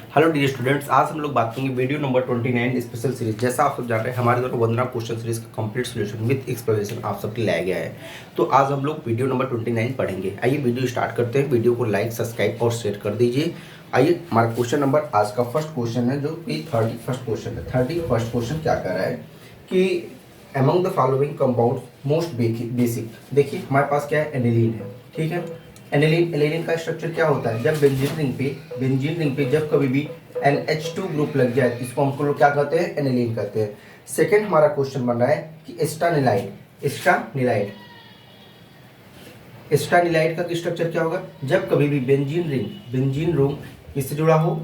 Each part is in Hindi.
हेलो डियर स्टूडेंट्स, आज हम लोग बात करेंगे वीडियो नंबर 29 स्पेशल सीरीज। जैसा आप सब जान रहे हैं, हमारे द्वारा वंदना क्वेश्चन सीरीज का कंप्लीट सॉल्यूशन विद एक्सप्लेनेशन आप सबके लाया गया है। तो आज हम लोग वीडियो नंबर 29 पढ़ेंगे। आइए वीडियो स्टार्ट करते हैं। वीडियो को लाइक, सब्सक्राइब और शेयर कर दीजिए। आइए हमारा क्वेश्चन नंबर आज का फर्स्ट क्वेश्चन है, जो कि 31st क्वेश्चन है। 31st क्वेश्चन क्या कर रहा है कि among the following compound most basic. देखिए हमारे पास क्या है, एनिलीन है। ठीक है, एनिलीन का स्ट्रक्चर क्या होता है, जब बेंजीन रिंग पे जब कभी भी NH2 ग्रुप लग जाए तो इसको हमको लोग क्या कहते हैं, एनिलीन कहते हैं। सेकंड हमारा क्वेश्चन बन रहा है कि एस्टानिलाइड का स्ट्रक्चर क्या होगा, जब कभी भी बेंजीन रिंग इससे जुड़ा हो,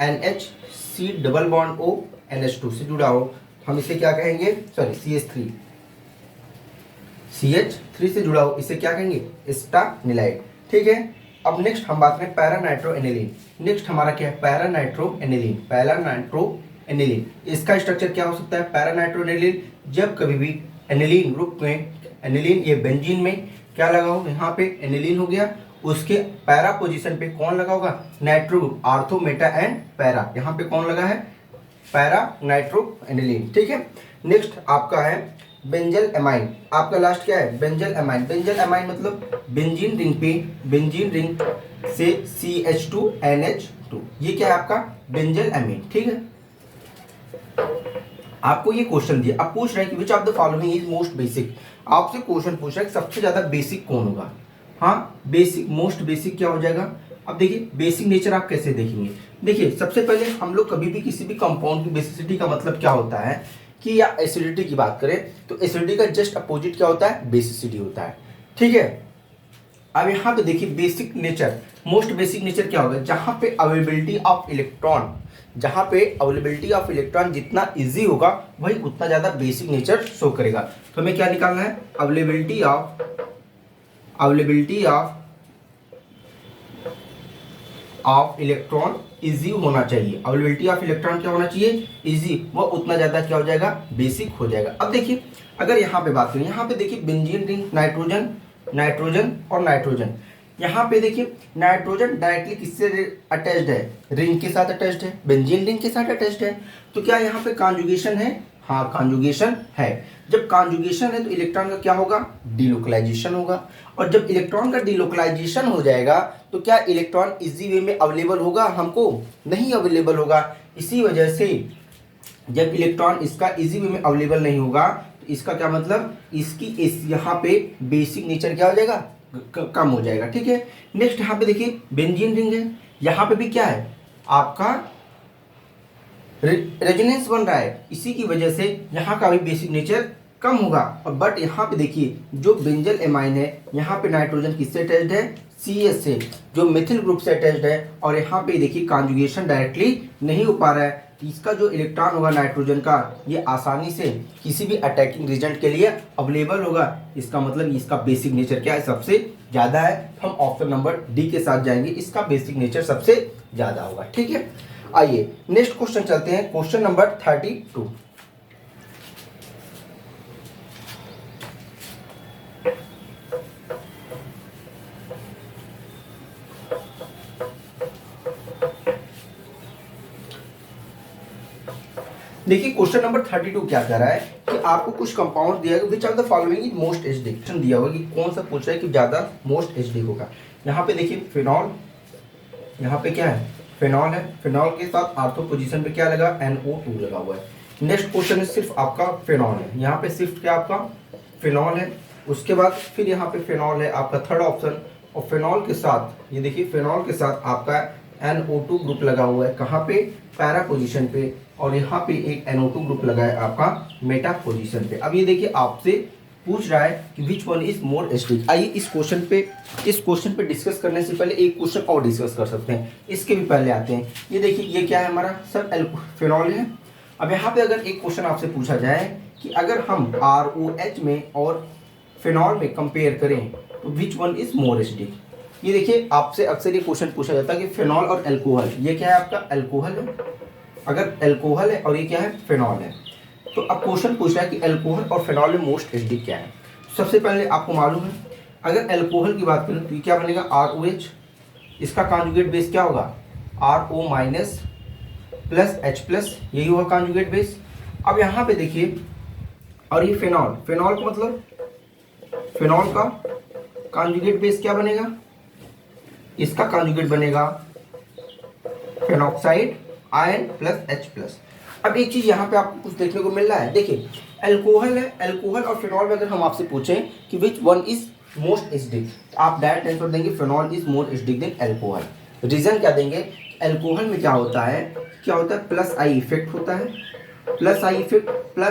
NH double bond O NH2 से जुड़ा हो, हम इसे क्या कहेंगे, सॉरी CH3 से जुड़ा हो, इसे क्या कहेंगे, एस्टानिलाइड। ठीक है, अब नेक्स्ट हम बात करें पैरानाइट्रोएनिलीन। नेक्स्ट हमारा क्या है, पैरानाइट्रोएनिलीन। इसका स्ट्रक्चर क्या हो सकता है, पैरानाइट्रोएनिलीन जब कभी भी एनिलीन ग्रुप में, एनिलीन ये बेंजीन में क्या लगा हो, यहाँ पे एनिलीन हो गया, उसके पैरा पोजीशन पे कौन लगा होगा, nitro group, ortho Meta and para, यहाँ पे कौन लगा है, पैरा नाइट्रोएनिलीन। ठीक है, नेक्स्ट आपका है बेंजल एमाइन। आपका लास्ट क्या है, बेंजल एमाइन मतलब बेंजीन रिंग से CH2NH2, ये क्या है आपका बेंजल एमाइन। ठीक है, आपको ये क्वेश्चन दिया, अब पूछ रहे हैं कि which of the following is most basic. आपसे क्वेश्चन पूछ रहा है कि सबसे ज्यादा बेसिक कौन होगा। हाँ, बेसिक, मोस्ट बेसिक क्या हो जाएगा। अब देखिए बेसिक नेचर आप कैसे देखेंगे। देखिए सबसे पहले हम लोग कभी भी किसी भी कंपाउंड की बेसिसिटी का मतलब क्या होता है कि, या एसिडिटी की बात करें तो एसिडिटी का जस्ट अपोजिट क्या होता है, बेसिसिटी होता है। ठीक है, अब यहाँ पे देखिए basic nature, most basic nature क्या होगा, जहां पे अवेलेबिलिटी ऑफ इलेक्ट्रॉन जितना इजी होगा वही उतना ज्यादा बेसिक नेचर शो करेगा। तो हमें क्या निकालना है, अवेलेबिलिटी ऑफ इलेक्ट्रॉन इजी होना चाहिए। अवेलेबिलिटी ऑफ इलेक्ट्रॉन क्या होना चाहिए, इजी, वो उतना ज्यादा क्या हो जाएगा, बेसिक हो जाएगा। अब देखिए अगर यहाँ पे बात करें, यहाँ पे देखिए बेंजीन रिंग, नाइट्रोजन, यहाँ पे देखिए नाइट्रोजन डायरेक्टली किससे अटैच्ड है, रिंग के साथ अटैच्ड है, बेंजीन रिंग के साथ अटैच्ड है। तो क्या यहाँ पे कॉन्जुगेशन है, हाँ कॉन्जुगेशन है। जब कॉन्जुगेशन है तो इलेक्ट्रॉन का क्या होगा, डिलोकलाइजेशन होगा। और जब इलेक्ट्रॉन का डिलोकलाइजेशन हो जाएगा तो क्या इलेक्ट्रॉन इजी वे में अवेलेबल होगा, हमको नहीं अवेलेबल होगा। इसी वजह से जब इलेक्ट्रॉन इसका इजी वे में अवेलेबल नहीं होगा तो इसका क्या मतलब, इसकी यहाँ पे बेसिक नेचर क्या हो जाएगा, कम हो जाएगा। ठीक है, नेक्स्ट यहाँ पे देखिए बेंजीन रिंग है, यहाँ पे भी क्या है आपका रेजोनेंस बन रहा है, इसी की वजह से यहाँ का भी बेसिक नेचर कम होगा। और बट यहाँ पे देखिए जो बेंजल एमाइन है, यहाँ पे नाइट्रोजन किससे अटैच्ड है, CH से, जो मेथिल ग्रुप से अटैच्ड है। और यहाँ पे देखिए कॉन्जुगेशन डायरेक्टली नहीं हो पा रहा है, इसका जो इलेक्ट्रॉन होगा नाइट्रोजन का, ये आसानी से किसी भी अटैकिंग रीजन के लिए अवेलेबल होगा। इसका मतलब इसका बेसिक नेचर क्या है, सबसे ज्यादा है। हम ऑप्शन नंबर डी के साथ जाएंगे, इसका बेसिक नेचर सबसे ज्यादा होगा। ठीक है, आइए नेक्स्ट क्वेश्चन चलते हैं, क्वेश्चन नंबर 32। देखिए क्वेश्चन नंबर 32 क्या कह रहा है कि आपको कुछ कंपाउंड दिया गया, which of the following is most acidic दिया होगा कि कौन सा पूछ रहा है कि ज्यादा मोस्ट एसिडिक होगा। यहाँ पे देखिए फिनॉल, यहाँ पे क्या है, फिनॉल है, फिनॉल के साथ आर्थो पोजीशन पे क्या लगा, NO2 लगा हुआ है। नेक्स्ट क्वेश्चन है सिर्फ आपका फिनॉल है, यहाँ पे सिर्फ क्या आपका फिनॉल है। उसके बाद फिर यहाँ पे फिनॉल है आपका थर्ड ऑप्शन, और फिनॉल के साथ ये देखिए फिनॉल के साथ आपका NO2 ग्रुप लगा हुआ है, कहाँ पे, पैरा पोजीशन पे। और यहाँ पे एक NO2 ग्रुप लगा है आपका मेटा पोजीशन पे। अब ये देखिए आपसे पूछ रहा है कि which one is more acidic. आइए इस क्वेश्चन पे डिस्कस करने से पहले एक क्वेश्चन और डिस्कस कर सकते हैं, इसके भी पहले आते हैं। ये देखिए ये क्या है हमारा, सर फिनॉल है। अब यहाँ पे अगर एक क्वेश्चन आपसे पूछा जाए कि अगर हम ROH में और फिनॉल में कंपेयर करें तो विच वन इज मोर एसिडिक। ये देखिए आपसे अक्सर ये क्वेश्चन पूछा जाता है कि फिनॉल और अल्कोहल, ये क्या है आपका अल्कोहल है, अगर अल्कोहल है और ये क्या है फिनॉल है, तो अब क्वेश्चन पूछ रहा है कि अल्कोहल और फिनॉल में मोस्ट एसिडिक क्या है। सबसे पहले आपको मालूम है अगर अल्कोहल की बात करें तो ये क्या बनेगा, ROH, इसका कॉन्जुगेट बेस क्या होगा, RO minus plus H plus, यही हुआ कॉन्जुगेट बेस। अब यहाँ पे देखिए, और ये फिनॉल, फिनॉल का मतलब फिनॉल का कॉन्जुगेट बेस क्या बनेगा, इसका कॉन्जुगेट बनेगा phenoxide ion plus H plus. अब एक चीज यहाँ पे आपको कुछ देखने को मिल रहा है, देखिए अल्कोहल है, अल्कोहल और फिनॉल में अगर हम आपसे पूछें कि which one is most acidic, तो आप डायरेक्ट आंसर देंगे phenol is more acidic than alcohol. Reason क्या देंगे, अल्कोहल में क्या होता है, प्लस आई इफेक्ट होता है, प्लस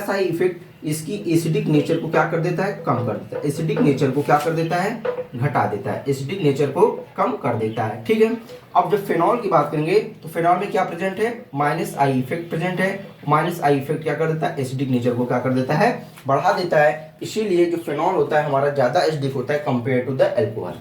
आई इफेक्ट इसकी एसिडिक नेचर को क्या कर देता है, कम कर देता है, एसिडिक नेचर को क्या कर देता है, घटा देता है, एसिडिक नेचर को कम कर देता है। ठीक है, अब जब फिनॉल की बात करेंगे तो फिनॉल में क्या प्रेजेंट है, माइनस आई इफेक्ट प्रेजेंट है। माइनस आई इफेक्ट क्या कर देता है, एसिडिक नेचर को क्या कर देता है, बढ़ा देता है। इसीलिए जो फिनॉल होता है हमारा ज्यादा एसिडिक होता है कंपेयर टू द अल्कोहल।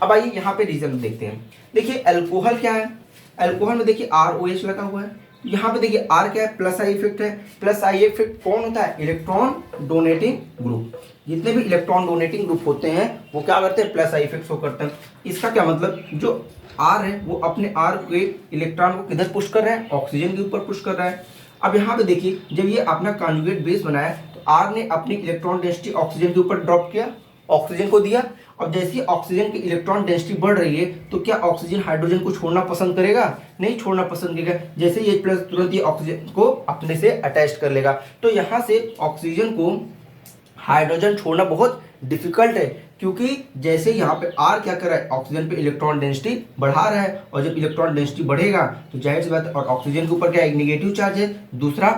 अब आइए यहाँ पे रीजन देखते हैं। देखिए अल्कोहल क्या है, अल्कोहल में देखिए ROH लगा हुआ है, यहाँ पे देखिए R क्या है, प्लस आई इफेक्ट है। प्लस आई इफेक्ट कौन होता है, इलेक्ट्रॉन डोनेटिंग ग्रुप। जितने भी इलेक्ट्रॉन डोनेटिंग ग्रुप होते हैं वो क्या करते हैं, प्लस आई इफेक्ट शो करते हैं। इसका क्या मतलब, जो R है वो अपने R के इलेक्ट्रॉन को किधर पुश कर रहा है, ऑक्सीजन के ऊपर पुश कर रहा है। अब यहाँ पे देखिए जब ये अपना कॉन्जुगेट बेस बनाया तो R ने अपनी इलेक्ट्रॉन डेंसिटी ऑक्सीजन के ऊपर ड्रॉप किया, ऑक्सीजन को दिया। और जैसे ही ऑक्सीजन की इलेक्ट्रॉन डेंसिटी बढ़ रही है तो क्या ऑक्सीजन हाइड्रोजन को छोड़ना पसंद करेगा, नहीं छोड़ना पसंद करेगा। जैसे ये प्लस तुरंत ये ऑक्सीजन को अपने से अटैच कर लेगा। तो यहाँ से ऑक्सीजन को हाइड्रोजन छोड़ना बहुत डिफिकल्ट है, क्योंकि जैसे यहाँ पे R क्या कर रहा है, ऑक्सीजन पे इलेक्ट्रॉन डेंसिटी बढ़ा रहा है। और जब इलेक्ट्रॉन डेंसिटी बढ़ेगा तो जाहिर सी बात है, और ऑक्सीजन के ऊपर क्या एक नेगेटिव चार्ज है, दूसरा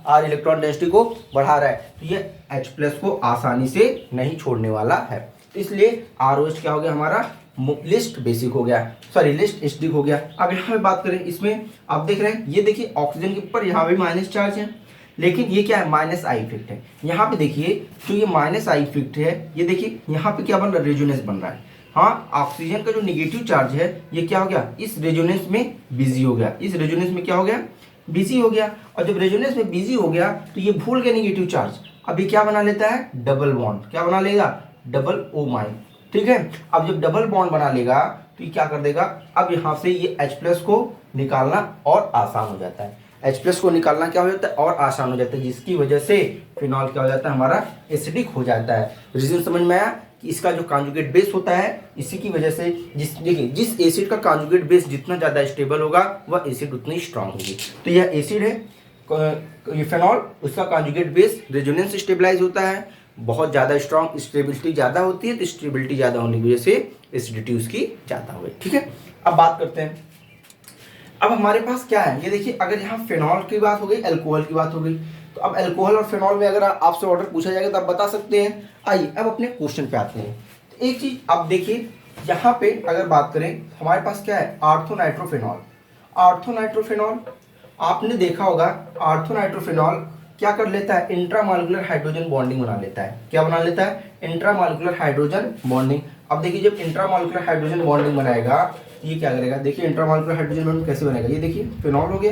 R इलेक्ट्रॉन डेंसिटी को बढ़ा रहा है, तो ये H प्लस को आसानी से नहीं छोड़ने वाला है। इसलिए ROH क्या हो गया हमारा, लिस्ट बेसिक हो गया, सॉरी लिस्ट एसिडिक हो गया। अब यहाँ पे बात करें, इसमें आप देख रहे हैं ये देखिए ऑक्सीजन के ऊपर यहाँ पे माइनस चार्ज है, लेकिन ये क्या है, माइनस आई इफेक्ट है। यहाँ पे देखिए जो ये माइनस आई इफेक्ट है, ये देखिए यहाँ पे क्या बन रहा है, रेजोनेंस बन रहा है। हाँ, ऑक्सीजन का जो निगेटिव चार्ज है ये क्या हो गया, इस रेजोनेंस में बिजी हो गया, इस रेजोनेंस में क्या हो गया, बिजी हो गया। और जब रेजोनेंस में बिजी हो गया तो ये भूल गया निगेटिव चार्ज, अभी क्या बना लेता है, डबल बॉन्ड, क्या बना लेगा, डबल O माइन। ठीक है, अब जब डबल बॉन्ड बना लेगा तो ये क्या कर देगा, अब यहाँ से ये H प्लस को निकालना और आसान हो जाता है। H प्लस को निकालना क्या हो जाता है, और आसान हो जाता है, जिसकी वजह से फिनॉल क्या हो जाता है, हमारा एसिडिक हो जाता है। रीजन समझ में आया कि इसका जो कॉन्जुगेट बेस होता है, इसी की वजह से देखिए जिस एसिड का कॉन्जुगेट बेस जितना ज़्यादा स्टेबल होगा वह एसिड उतनी स्ट्रांग होगी। तो यह एसिड है ये फिनॉल, उसका कॉन्जुगेट बेस रेजोनेंस से स्टेबलाइज होता है, बहुत ज़्यादा स्ट्रांग, स्टेबिलिटी ज़्यादा होती है, तो स्टेबिलिटी ज़्यादा होने की वजह से एसिडिटी उसकी ज़्यादा हुई। ठीक है, अब बात करते हैं, अब हमारे पास क्या है, ये देखिए अगर यहाँ फिनॉल की बात हो गई, अल्कोहल की बात हो गई, तो अब अल्कोहल और फिनॉल में अगर आपसे ऑर्डर पूछा जाएगा तो आप बता सकते हैं। आइए अब अपने क्वेश्चन पे आते हैं। तो एक चीज आप देखिए, यहाँ पे अगर बात करें हमारे पास क्या है, आर्थोनाइट्रोफिनॉल। आर्थोनाइट्रोफिनॉल आपने देखा होगा, आर्थोनाइट्रोफिनॉल क्या कर लेता है, इंट्रामॉलिक्यूलर हाइड्रोजन बॉन्डिंग बना लेता है। क्या बना लेता है, इंट्रामॉलिक्यूलर हाइड्रोजन बॉन्डिंग। अब देखिए जब इंट्रामॉलिक्यूलर हाइड्रोजन बॉन्डिंग बनाएगा ये क्या करेगा, देखिए इंट्रामॉलिक्यूलर हाइड्रोजन बॉन्डिंग कैसे बनेगा, ये देखिए फिनॉल हो गया,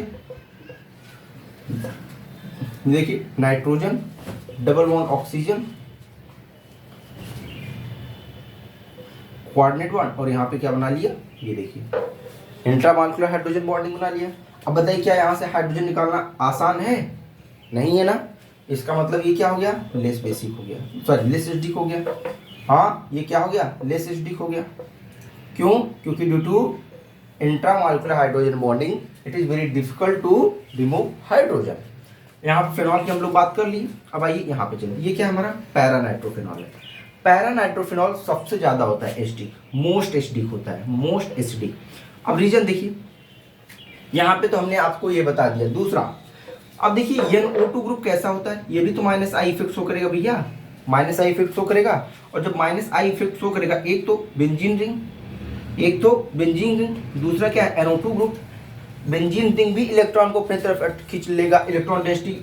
देखिए nitrogen, double bond oxygen, coordinate one, और यहाँ पे क्या बना लिया, ये देखिए इंट्रामॉलिक्यूलर हाइड्रोजन बॉन्डिंग बना लिया। अब बताइए क्या यहाँ से हाइड्रोजन निकालना आसान है, नहीं है ना। इसका मतलब ये क्या हो गया, लेस बेसिक हो गया, सॉरी लेस एसिडिक हो गया। हाँ, ये क्या हो गया, लेस एसिडिक हो गया। क्यों, क्योंकि due to intramolecular hydrogen bonding it is very difficult to remove hydrogen. यहाँ पे फिनॉल की हम लोग बात कर ली। अब आइए यहाँ पे चलिए, ये क्या है हमारा, पैरानाइट्रोफिनॉल है। पैरानाइट्रोफिनॉल सबसे ज्यादा होता है एसिडिक, मोस्ट एसिडिक होता है, मोस्ट एसिडिक। अब रीजन देखिए, यहाँ पे तो हमने आपको ये बता दिया। दूसरा अब देखिए NO2 ग्रुप कैसा होता है, ये भी तो माइनस आई इफेक्ट शो करेगा भैया, माइनस आई इफेक्ट शो करेगा। और जब माइनस आई इफेक्ट शो करेगा, एक तो बेंजीन रिंग, एक तो बेंजीन रिंग, दूसरा क्या है NO2 ग्रुप। बेंजीन रिंग भी इलेक्ट्रॉन को अपनी तरफ खींच लेगा, इलेक्ट्रॉन डेंसिटी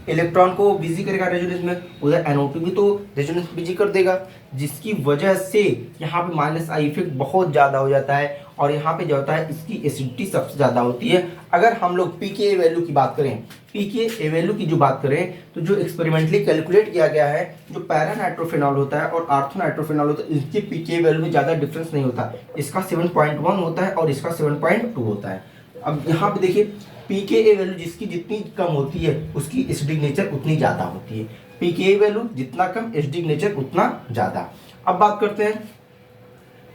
इलेक्ट्रॉन को बिजी करेगा रेजोनेंस में, उधर NO2 भी तो रेजोनेंस बिजी कर देगा, जिसकी वजह से यहाँ पे माइनस आई इफेक्ट बहुत ज़्यादा हो जाता है। और यहाँ पे जो होता है इसकी एसिडिटी सबसे ज़्यादा होती है। अगर हम लोग pKa वैल्यू की बात करें, pKa वैल्यू की जो बात करें, तो जो एक्सपेरिमेंटली कैलकुलेट किया गया है, जो पैरानाइट्रोफिनॉल होता है और आर्थोनाइट्रोफिनॉल होता है, इसके pKa वैल्यू में ज़्यादा डिफरेंस नहीं होता। इसका 7.1 होता है और इसका 7.2 होता है। अब यहाँ पे देखिए pKa वैल्यू जिसकी जितनी कम होती है उसकी एसिडिक नेचर उतनी ज़्यादा होती है। pKa वैल्यू जितना कम एसिडिक नेचर उतना ज़्यादा। अब बात करते हैं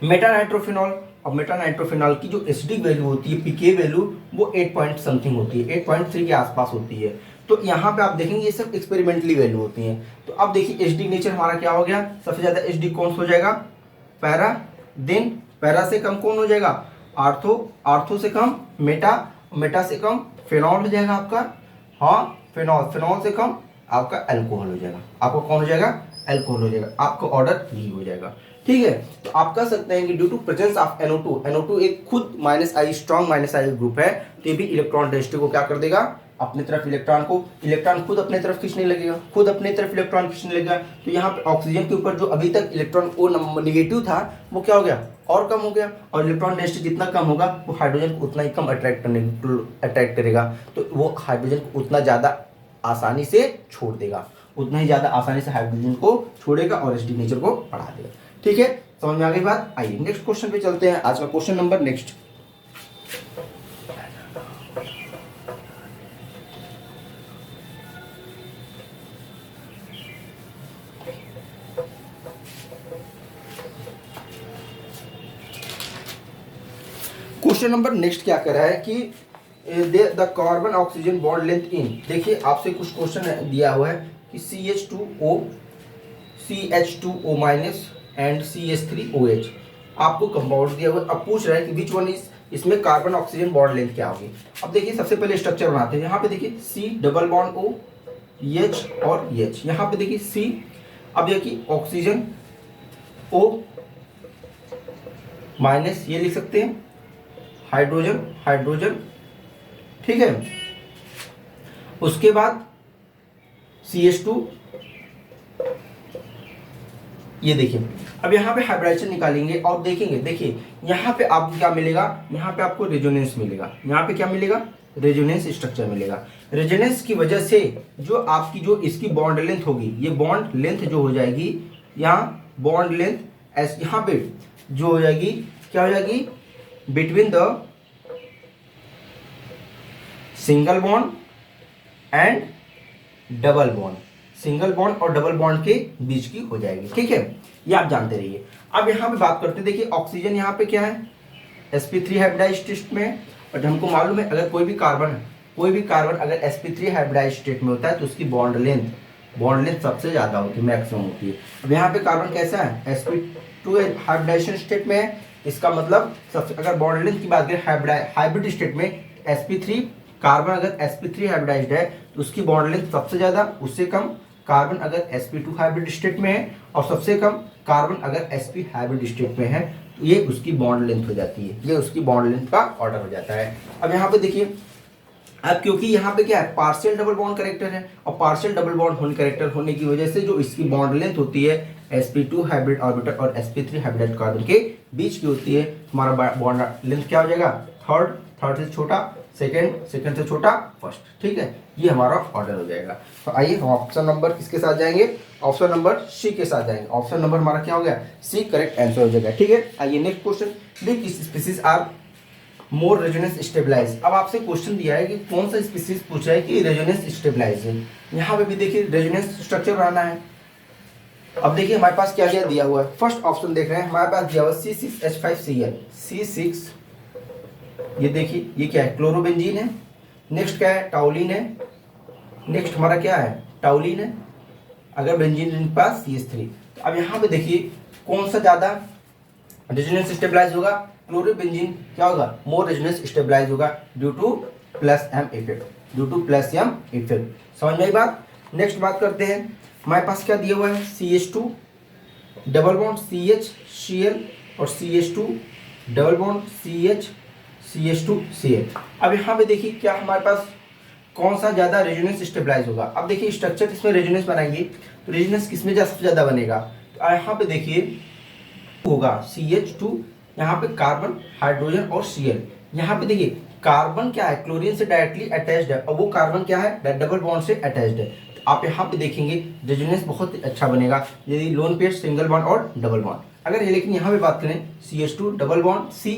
मेटानाइट्रोफिनॉल। अब मेटानाइट्रोफिनॉल की जो एसिडिक वैल्यू होती है pKa वैल्यू वो 8 पॉइंट समथिंग होती है, 8.3 के आसपास होती है। तो यहाँ पे आप देखेंगे ये सब एक्सपेरिमेंटली वैल्यू होती हैं। तो अब देखिए एसिडिक नेचर हमारा क्या हो गया, सबसे ज़्यादा एसिडिक कौन सा हो जाएगा, पैरा, देन पैरा से कम कौन हो जाएगा, आर्थो, आर्थो से कम मेटा, मेटा से कम फिनॉल हो जाएगा आपका, हाँ फिनॉल, फिनॉल से कम आपका अल्कोहल हो जाएगा, आपका कौन हो जाएगा, अल्कोहल हो जाएगा, आपका ऑर्डर बी हो जाएगा। ठीक है, तो आप कह सकते हैं कि due to presence of NO2, NO2 एक खुद -I स्ट्रॉन्ग -I ग्रुप है, तो ये भी इलेक्ट्रॉन डेंसिटी को क्या कर देगा, अपनी तरफ इलेक्ट्रॉन को, इलेक्ट्रॉन खुद अपने तरफ खींचने लगेगा, खुद अपने तरफ इलेक्ट्रॉन खींचने लगेगा। तो यहाँ पे ऑक्सीजन के ऊपर जो अभी तक इलेक्ट्रॉन ओ निगेटिव था वो क्या हो गया, और कम हो गया, और इलेक्ट्रॉन डेंसिटी जितना कम होगा वो हाइड्रोजन को उतना ही कम अट्रैक्ट करेगा, तो वो हाइड्रोजन को उतना ज़्यादा आसानी से छोड़ देगा, उतना ही ज़्यादा आसानी से हाइड्रोजन को छोड़ेगा और एसिडिक नेचर को बढ़ा देगा। ठीक है, समझ में आ गई बात। आइए नेक्स्ट क्वेश्चन पे चलते हैं, आज का question number next. Question number next क्या कर रहा है कि the carbon oxygen bond length in, देखिए आपसे कुछ क्वेश्चन दिया हुआ है कि CH2O, CH2O minus and CH3OH आपको कंपाउंड दिया हुआ है। अब पूछ रहा है कि विच वन इज, इसमें कार्बन ऑक्सीजन बॉन्ड लेंथ क्या होगी। अब देखिए सबसे पहले स्ट्रक्चर बनाते हैं, यहाँ पे देखिए C double bond O, H और H, यहाँ पे देखिए C, अब देखिए ऑक्सीजन O माइनस, ये लिख सकते हैं हाइड्रोजन, हाइड्रोजन, ठीक है। उसके बाद CH2, ये देखिए अब यहाँ पे हाइब्रिडाइजेशन निकालेंगे और देखेंगे, देखिए यहाँ पे आपको क्या मिलेगा, यहाँ पे आपको रेजोनेंस मिलेगा, यहाँ पे क्या मिलेगा, रेजोनेंस स्ट्रक्चर मिलेगा। रेजोनेंस की वजह से जो आपकी जो इसकी बॉन्ड लेंथ होगी, ये बॉन्ड लेंथ जो हो जाएगी, यहाँ बॉन्ड लेंथ यहाँ पे जो हो जाएगी, क्या हो जाएगी, between the single bond and double bond, single bond और डबल बॉन्ड के बीच की हो जाएगी। ठीक है, ये आप जानते रहिए। अब यहाँ पे बात करते हैं, देखिए ऑक्सीजन यहाँ पे क्या है, sp3 हाइब्रिडाइज्ड स्टेट में, और हमको मालूम है अगर कोई भी कार्बन अगर sp3 हाइब्रिडाइज्ड स्टेट में होता है तो उसकी बॉन्ड लेंथ सबसे ज्यादा होती है, मैक्सिमम होती है। अब यहाँ पे कार्बन कैसा है, sp2 हाइब्रिडाइजेशन स्टेट में है, इसका मतलब सबसे, अगर बॉन्ड लेंथ की बात करें हाइब्रिड स्टेट में sp3, कार्बन अगर sp3 हाइब्रिडाइज्ड है तो उसकी बॉन्ड लेंथ सबसे ज्यादा, उससे कम कार्बन अगर sp2 हाइब्रिड स्टेट में है, और सबसे कम कार्बन अगर sp हाइब्रिड स्टेट में है, तो ये उसकी बॉन्ड लेंथ हो जाती है, ये उसकी बॉन्ड लेंथ का ऑर्डर हो जाता है। अब यहाँ पे देखिए, अब क्योंकि यहाँ पे क्या है, पार्शियल डबल बॉन्ड कैरेक्टर है, और पार्शियल डबल बॉन्ड कैरेक्टर होने की वजह से जो इसकी बॉन्ड लेंथ होती है sp2 हाइब्रिड ऑर्बिटल और sp3 हाइब्रिड कार्बन के बीच की होती है, हमारा बॉन्ड लेंथ क्या हो जाएगा, थर्ड से छोटा सेकंड से छोटा फर्स्ट। ठीक है, ये हमारा ऑर्डर हो जाएगा। तो आइए हम ऑप्शन नंबर किसके साथ जाएंगे, ऑप्शन नंबर सी के साथ जाएंगे। ऑप्शन नंबर हमारा क्या हो गया, सी करेक्ट आंसर हो जाएगा। ठीक है, आइए next question, which species are more resonance stabilize. अब आपसे क्वेश्चन दिया है कि कौन सा स्पीसीज पूछा है कि रेजोनेंस स्टेबलाइज है। यहाँ पे भी देखिए रेजोनेंस स्ट्रक्चर बनाना है। अब देखिए हमारे पास क्या क्या दिया हुआ है, फर्स्ट ऑप्शन देख रहे हैं, हमारे पास दिया हुआ C6H5Cl, C6, ये देखिए ये क्या है, क्लोरोबेंजीन है। नेक्स्ट क्या है, टाउलिन है। नेक्स्ट हमारा क्या है, टाउलिन है। अगर बेंजीन के पास CH3। तो अब यहाँ पे देखिए कौन सा ज्यादा रेजोनेंस स्टेबलाइज होगा, क्लोरोबेंजीन क्या होगा, मोर रेजोनेंस स्टेबलाइज होगा due to +M effect, due to +M effect. समझ में आई बात। नेक्स्ट बात करते हैं, हमारे पास क्या दिया हुआ है, CH2 डबल बॉन्ड CH और CH2 डबल बॉन्ड CH2Cl। अब यहाँ पे देखिए क्या हमारे पास कौन सा ज्यादा रेजोनेंस स्टेबलाइज होगा। अब देखिए स्ट्रक्चर इसमें रेजोनेंस बनाएंगे तो रेजोनेंस किसमें सबसे ज्यादा बनेगा, तो यहाँ पे देखिए होगा CH2, यहाँ पे कार्बन, हाइड्रोजन और Cl। यहाँ पे देखिए कार्बन क्या है, क्लोरीन से डायरेक्टली अटैच्ड है, और वो कार्बन क्या है, डबल बॉन्ड से अटैच्ड है। तो आप यहाँ पे देखेंगे रेजोनेंस बहुत अच्छा बनेगा यदि लोन पेयर, सिंगल बॉन्ड और डबल बॉन्ड। अगर ये लेकिन यहाँ पे बात करें CH2 डबल बॉन्ड C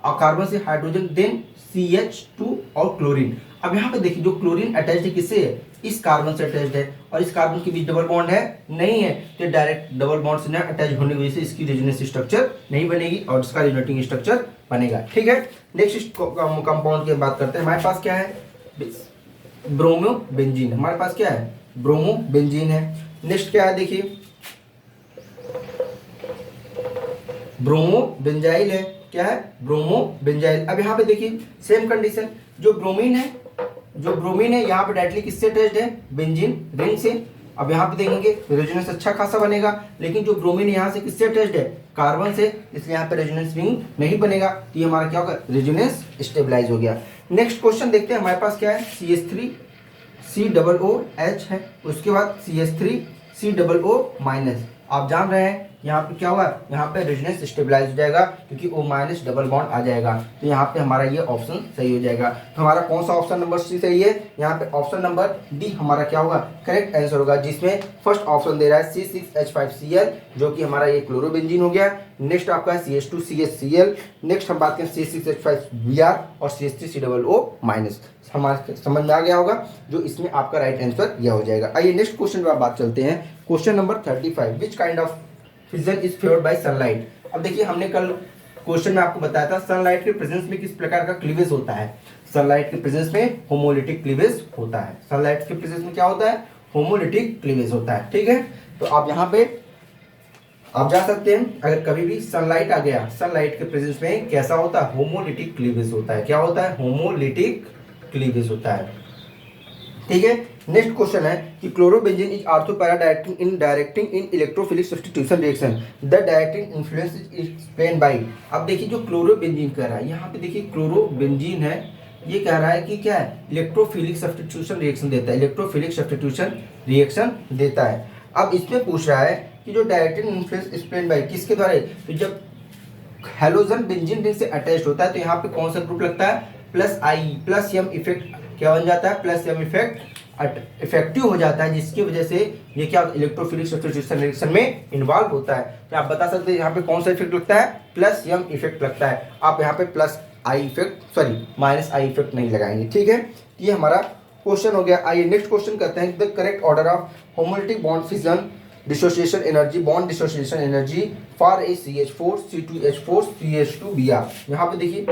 और कार्बन से हाइड्रोजन, देन CH2 और क्लोरीन। अब यहाँ पे देखिए जो क्लोरीन अटैच्ड है किससे है, इस कार्बन से अटैच्ड है, और इस कार्बन के बीच डबल बॉन्ड है नहीं है, तो डायरेक्ट डबल बॉन्ड से ना अटैच होने की वजह से इसकी रेजोनेंस स्ट्रक्चर नहीं बनेगी और इसका रिजोनेटिंग स्ट्रक्चर बनेगा। ठीक है, नेक्स्ट कंपाउंड की बात करते हैं। हमारे पास क्या है, ब्रोमो बेंजीन। हमारे पास क्या है, ब्रोमो बेंजीन है। नेक्स्ट क्या है देखिए, ब्रोमो बेंजाइल है। क्या है, ब्रोमो बेंजाइल। अब यहाँ पे देखिए सेम कंडीशन, जो ब्रोमीन है यहाँ पे डायरेक्टली किससे अटैच्ड है, बेंजीन रिंग से। अब यहाँ पे देखेंगे रेजोनेंस अच्छा खासा बनेगा, लेकिन जो ब्रोमीन यहाँ से किससे अटैच्ड है, कार्बन से, इसलिए यहाँ पे रेजोनेंस रिंग नहीं बनेगा, तो ये हमारा क्या होगा, रेजोनेंस स्टेबलाइज हो गया। नेक्स्ट क्वेश्चन देखते हैं, हमारे पास क्या है, CH3 COOH है, उसके बाद CH3 COO-। आप जान रहे हैं यहाँ पे क्या हुआ, यहाँ पे रेजोनेंस स्टेबलाइज हो जाएगा क्योंकि O- डबल बॉन्ड आ जाएगा, तो यहाँ पे हमारा ये ऑप्शन सही हो जाएगा। तो हमारा कौन सा ऑप्शन नंबर सी सही है, यहाँ पे ऑप्शन नंबर डी हमारा क्या होगा, करेक्ट आंसर होगा, जिसमें फर्स्ट ऑप्शन दे रहा है C6H5Cl, जो कि हमारा ये क्लोरोबेंजीन हो गया। नेक्स्ट आपका है CH2CHCl। नेक्स्ट हम बात करें C6H5Br और CH3COO-। हमारे समझ में आ गया होगा, जो इसमें आपका राइट आंसर यह हो जाएगा। आइए नेक्स्ट क्वेश्चन पर बात चलते हैं। Question number 35, which kind of fission is favoured bye sunlight. अब देखिए हमने कल क्वेश्चन में आपको बताया था सनलाइट के प्रेजेंस में किस प्रकार का क्लीवेज होता है। सनलाइट के प्रेजेंस में होमोलिटिक क्लीवेज होता है। सनलाइट के प्रेजेंस में क्या होता है, होमोलिटिक क्लीवेज होता है। ठीक है, तो आप यहाँ पे आप जा सकते हैं, अगर कभी भी सनलाइट आ गया, सनलाइट के प्रेजेंस में कैसा होता है, होमोलिटिक क्लीवेज होता है। क्या होता है, होमोलिटिक क्लीवेज होता है। ठीक है, नेक्स्ट क्वेश्चन है कि chlorobenzene is also para directing in electrophilic substitution reaction, the directing influence is explain by. अब देखिए जो क्लोरोबेंजीन कह रहा है, यहाँ पे देखिए क्लोरोबेंजीन है, ये कह रहा है कि क्या है, इलेक्ट्रोफिलिक सब्स्टिट्यूशन रिएक्शन देता है, इलेक्ट्रोफिलिक सब्स्टिट्यूशन रिएक्शन देता है। अब इसमें पूछ रहा है कि जो डायरेक्टिंग इन्फ्लुएंस एक्सप्लेन बाय किसके द्वारा, तो जब हैलोजन बेंजीन रिंग से अटैच्ड होता है तो यहाँ पे कौन सा ग्रुप लगता है, प्लस M इफेक्ट क्या बन जाता है, प्लस M इफेक्ट इफेक्टिव हो जाता है, जिसकी वजह से ये क्या इलेक्ट्रोफिलिक सब्स्टिट्यूशन रिएक्शन में इन्वॉल्व होता है। तो आप बता सकते हैं यहाँ पे कौन सा इफेक्ट लगता है, प्लस M इफेक्ट लगता है। आप यहाँ पे माइनस आई इफेक्ट नहीं लगाएंगे। ठीक है, ये हमारा क्वेश्चन हो गया। आइए नेक्स्ट क्वेश्चन करते हैं, the correct order of homolytic bond fission dissociation energy, bond dissociation energy for a CH4 C2H4 CH2Br। यहाँ पे देखिए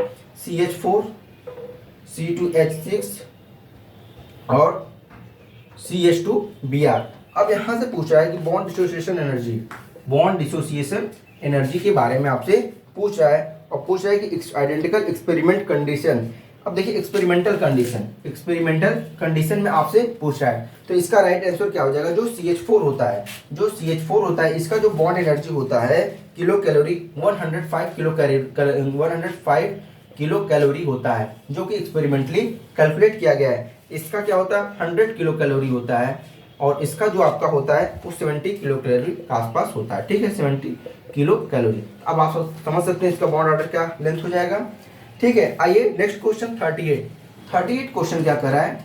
CH4 C2H6 और CH2Br। अब यहाँ से पूछ रहा है कि बॉन्ड डिसोसिएशन एनर्जी के बारे में आपसे पूछ रहा है, और पूछ रहा है कि आइडेंटिकल एक्सपेरिमेंट कंडीशन। अब देखिए एक्सपेरिमेंटल कंडीशन में आपसे पूछ रहा है, तो इसका राइट आंसर क्या हो जाएगा, जो CH4 होता है इसका जो बॉन्ड एनर्जी होता है किलो कैलोरी 105 किलो कैलोरी होता है, जो कि एक्सपेरिमेंटली कैलकुलेट किया गया है। इसका क्या होता है, 100 किलो कैलोरी होता है, और इसका जो आपका होता है वो 70 किलो कैलोरी के आसपास होता है। ठीक है, 70 किलो कैलोरी। अब आप समझ सकते हैं इसका बॉन्ड ऑर्डर क्या लेंथ हो जाएगा। ठीक है, आइए नेक्स्ट क्वेश्चन 38 क्वेश्चन क्या कर रहा है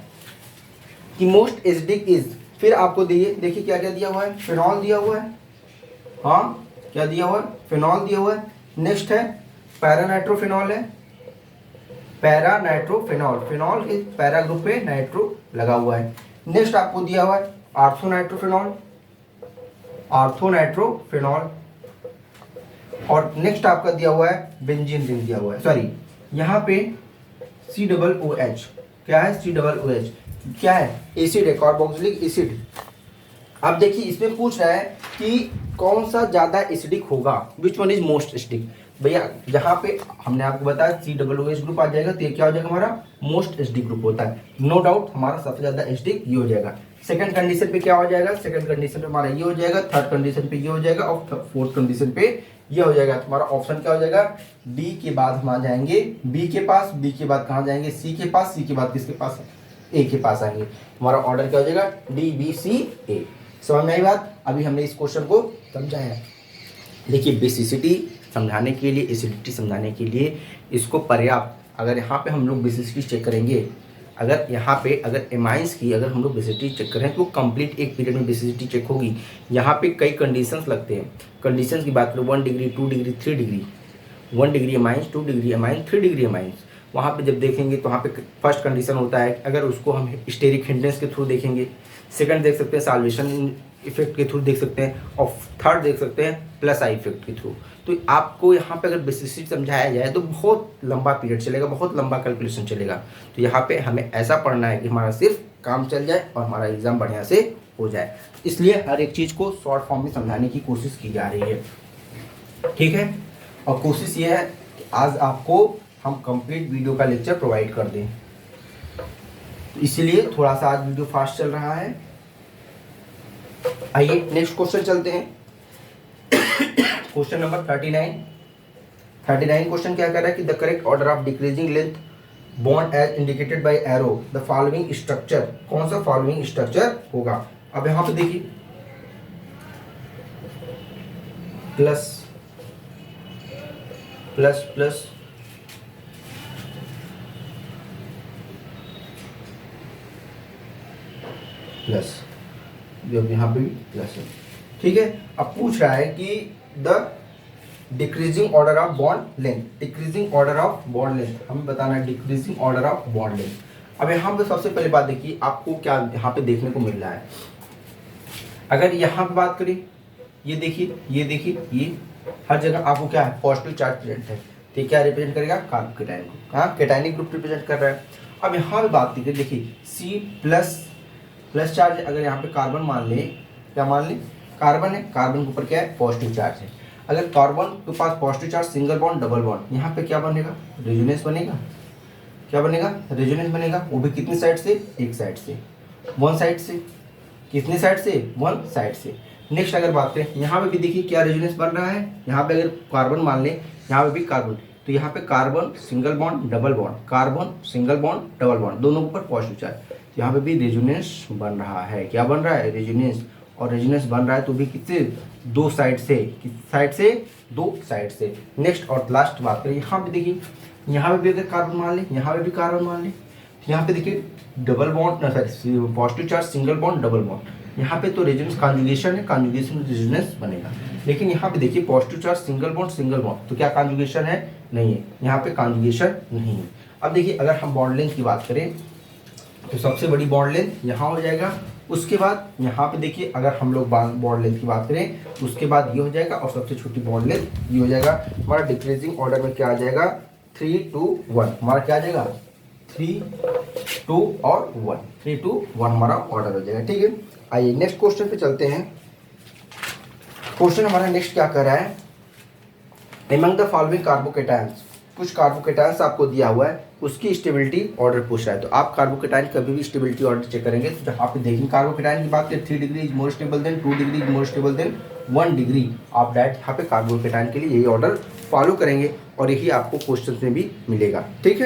कि मोस्ट एसिडिक इज, फिर आपको देखिए क्या क्या दिया हुआ है, फिनॉल दिया हुआ है, हाँ क्या दिया हुआ है, फिनॉल दिया हुआ है। नेक्स्ट है पैरानाइट्रोफिनॉल है, पैरानाइट्रोफिनॉल, फिनॉल के पैरा ग्रुप पे नाइट्रो लगा हुआ है। नेक्स्ट आपको दिया हुआ है आर्थोनाइट्रोफिनॉल, और नेक्स्ट आपका दिया हुआ है बेंजीन रिंग दिया हुआ है, सॉरी यहाँ पे COOH। क्या है, COOH क्या है, एसिड है, कार्बोक्सिलिक एसिड। अब देखिए इसमें पूछ रहा है कि कौन सा ज्यादा एसिडिक होगा, विच वन इज मोस्ट एसिडिक। भैया जहाँ पे हमने आपको बताया COOH ग्रुप आ जाएगा, तो ये क्या हो जाएगा, हमारा मोस्ट एसिडिक ग्रुप होता है। नो डाउट हमारा सबसे ज्यादा एसिडिक ये हो जाएगा। सेकंड कंडीशन पे क्या हो जाएगा, सेकंड कंडीशन पे हमारा ये हो जाएगा, थर्ड कंडीशन पे ये हो जाएगा, और फोर्थ कंडीशन पे ये हो जाएगा। तुम्हारा ऑप्शन क्या हो जाएगा, डी के बाद हम आ जाएंगे बी के पास, बी के बाद कहाँ जाएंगे, सी के पास, सी के बाद किसके पास, ए के पास आएंगे। हमारा ऑर्डर क्या हो जाएगा, DBCA। समझ में आई बात। अभी हमने इस क्वेश्चन को समझाया। देखिए बेसिसिटी समझाने के लिए, एसिडिटी समझाने के लिए इसको पर्याप्त, अगर यहाँ पे हम लोग बेसिसिटी चेक करेंगे, अगर यहाँ पे अगर एमाइंस की अगर हम लोग बेसिसिटी चेक करें तो कंप्लीट एक पीरियड में बेसिसिटी चेक होगी। यहाँ पे कई कंडीशंस लगते हैं। कंडीशंस की बात करें 1 degree, 2 degree, 3 degree, 1 degree amines, 2 degree amines, 3 degree amines. वहाँ पे जब देखेंगे तो वहाँ पे फर्स्ट कंडीशन होता है अगर उसको हम स्टेरिक हिंड्रेंस के थ्रू देखेंगे, सेकंड देख सकते हैं साल्वेशन इफेक्ट के थ्रू देख सकते हैं, और थर्ड देख सकते हैं प्लस आई इफेक्ट के थ्रू। तो आपको यहाँ पे अगर बेसिस समझाया जाए तो बहुत लंबा पीरियड चलेगा, बहुत लंबा कैलकुलेशन चलेगा। तो यहाँ पे हमें ऐसा पढ़ना है कि हमारा सिर्फ काम चल जाए और हमारा एग्जाम बढ़िया से हो जाए, इसलिए हर एक चीज़ को शॉर्ट फॉर्म में समझाने की कोशिश की जा रही है, ठीक है। और कोशिश ये है कि आज आपको हम कंप्लीट वीडियो का लेक्चर प्रोवाइड कर दें, तो इसीलिए थोड़ा सा आज वीडियो फास्ट चल रहा है। आइए नेक्स्ट क्वेश्चन चलते हैं। क्वेश्चन नंबर 39 क्वेश्चन क्या कह रहा है कि the correct order of decreasing length bond as indicated by arrow the following structure, कौन सा फॉलोइंग स्ट्रक्चर होगा। अब यहां पे देखिए प्लस प्लस प्लस प्लस, जो यहाँ पे भी प्लस है, ठीक है। अब पूछ रहा है कि the decreasing order of bond length, decreasing order of bond length हमें बताना है, decreasing order of bond length. अब यहाँ पे सबसे पहले बात देखिए आपको क्या यहाँ पे देखने को मिल रहा है। अगर यहाँ पे बात करें, ये देखिए ये हर जगह आपको क्या है पॉजिटिव चार्ज प्रेजेंट है, तो क्या रिप्रेजेंट करेगा कार्बोकेटाइन को, हाँ कैटाइनिक ग्रुप रिप्रेजेंट कर रहा है। अब यहाँ पे बात करिए, देखिए C प्लस चार्ज, अगर यहाँ पे कार्बन मान ले, क्या मान ले कार्बन है, कार्बन के ऊपर क्या है पॉजिटिव चार्ज है। अगर कार्बन के पास positive charge single bond double bond, यहाँ पे क्या बनेगा रेजोनेंस बनेगा, क्या बनेगा रेजोनेंस बनेगा, वो भी कितनी साइड से, एक साइड से, वन साइड से, कितनी साइड से, वन साइड से। नेक्स्ट अगर बात करें यहाँ पे भी देखिए क्या रेजोनेंस बन रहा है, यहाँ पे अगर कार्बन मान ले, यहाँ पे भी कार्बन, तो यहाँ पे carbon single bond double bond, carbon single bond double bond, दोनों के ऊपर पॉजिटिव चार्ज, यहाँ पे भी रेजोनेंस बन रहा है, क्या बन रहा है रेजोनेंस, और रेजोनेंस बन रहा है तो भी किससे, दो साइड से, किस साइड से, दो साइड से। नेक्स्ट और लास्ट बात करें, यहाँ पे देखिए यहाँ पे भी अगर कार्बन मान ले, यहाँ पे भी कार्बन मान ले, यहाँ पे देखिए double bond, sorry positive charge single bond double bond, यहाँ पे तो रेजोनेंस कॉन्जुगेशन है, कॉन्जुगेशन में रेजोनेंस बनेगा। लेकिन यहाँ पे देखिए पॉजिटिव चार्ज सिंगल बॉन्ड, तो क्या कॉन्जुगेशन है, नहीं है, यहाँ पे कॉन्जुगेशन नहीं है। अब देखिए अगर हम बॉन्ड लेंथ की बात करें तो सबसे बड़ी बॉन्ड लेंथ यहाँ हो जाएगा, उसके बाद यहाँ पे देखिए अगर हम लोग बॉन्ड लेंथ की बात करें तो उसके बाद ये हो जाएगा, और सबसे छोटी बॉन्ड लेंथ ये हो जाएगा। हमारा डिक्रीजिंग ऑर्डर में क्या आ जाएगा 3, 2, 1, हमारा क्या आ जाएगा 3, 2 और 1, 3, 2, 1 हमारा ऑर्डर हो जाएगा, ठीक है। आइए नेक्स्ट क्वेश्चन पे चलते हैं। क्वेश्चन हमारा नेक्स्ट क्या कर रहा है, एमंग द फॉलोइंग कार्बोकेटायंस, कुछ कार्बोकेटायंस आपको दिया हुआ है, उसकी स्टेबिलिटी ऑर्डर पूछ रहा है। तो आप कार्बोकेटाइन कभी भी स्टेबिलिटी ऑर्डर चेक करेंगे तो जहाँ पे देखेंगे कार्बोकेटाइन की बात करें 3 degree is more stable then 2 degree is more stable then 1 degree, आप डायरेक्ट यहाँ पे कार्बोकेटाइन के लिए यही ऑर्डर फॉलो करेंगे और यही आपको क्वेश्चन में भी मिलेगा, ठीक है।